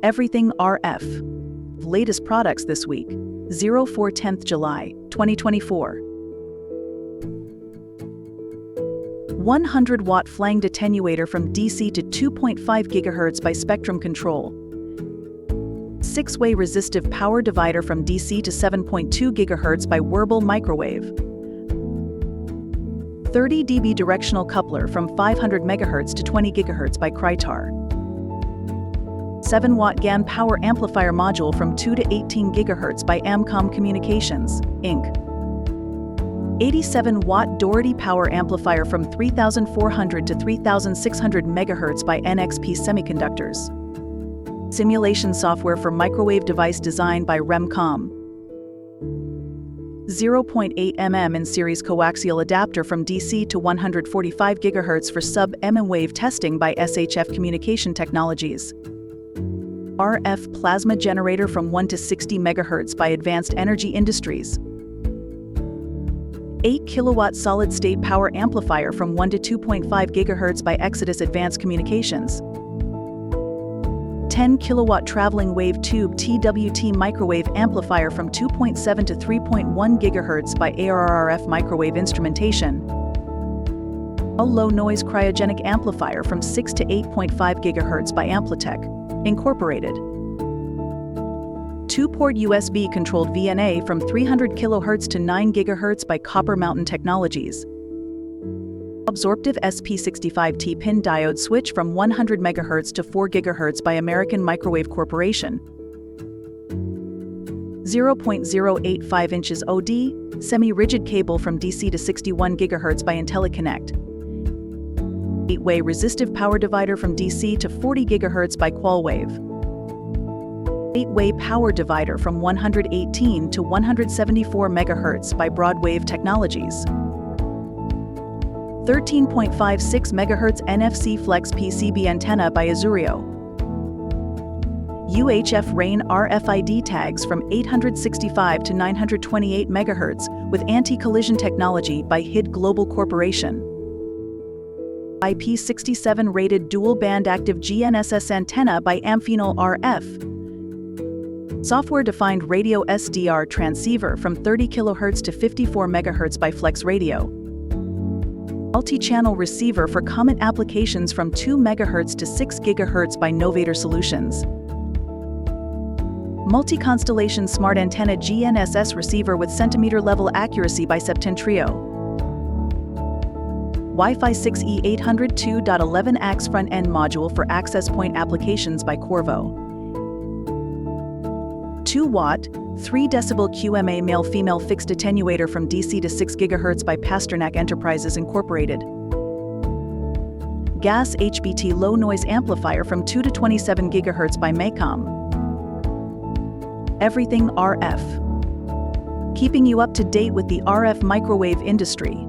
Everything RF. Latest products this week. 04/10 July, 2024. 100-watt flanged attenuator from DC to 2.5 GHz by Spectrum Control. 6-way resistive power divider from DC to 7.2 GHz by Wearable Microwave. 30 dB directional coupler from 500 MHz to 20 GHz by Krytar. 7-watt GaN power amplifier module from 2 to 18 GHz by Amcom Communications, Inc. 87-watt Doherty power amplifier from 3,400 to 3,600 MHz by NXP Semiconductors. Simulation software for microwave device design by Remcom. 0.8 mm in series coaxial adapter from DC to 145 GHz for sub-mm wave testing by SHF Communication Technologies. RF plasma generator from 1 to 60 MHz by Advanced Energy Industries. 8 kW solid-state power amplifier from 1 to 2.5 GHz by Exodus Advanced Communications. 10 kW traveling wave tube TWT microwave amplifier from 2.7 to 3.1 GHz by ARRF Microwave Instrumentation. A low-noise cryogenic amplifier from 6 to 8.5 GHz by Amplitech, Incorporated. 2-port USB-controlled VNA from 300 kHz to 9 GHz by Copper Mountain Technologies. Absorptive SP65T pin diode switch from 100 MHz to 4 GHz by American Microwave Corporation. 0.085 inches OD, semi-rigid cable from DC to 61 GHz by IntelliConnect. 8-way resistive power divider from DC to 40 GHz by Qualwave. 8-way power divider from 118 to 174 MHz by Broadwave Technologies. 13.56 MHz NFC Flex PCB antenna by Azurio. UHF RAIN RFID tags from 865 to 928 MHz with anti-collision technology by HID Global Corporation. IP67 rated dual-band active GNSS antenna by Amphenol RF. Software-defined radio SDR transceiver from 30 kHz to 54 MHz by Flex Radio. Multi-channel receiver for common applications from 2 MHz to 6 GHz by Novator Solutions. Multi-constellation smart antenna GNSS receiver with centimeter-level accuracy by Septentrio. Wi-Fi 6E 802.11ax front-end module for access point applications by Qorvo. 2-watt, 3 dB QMA male-female fixed attenuator from DC to 6 GHz by Pasternak Enterprises Incorporated. GaAs HBT low-noise amplifier from 2 to 27 GHz by Maycom. Everything RF. Keeping you up to date with the RF microwave industry.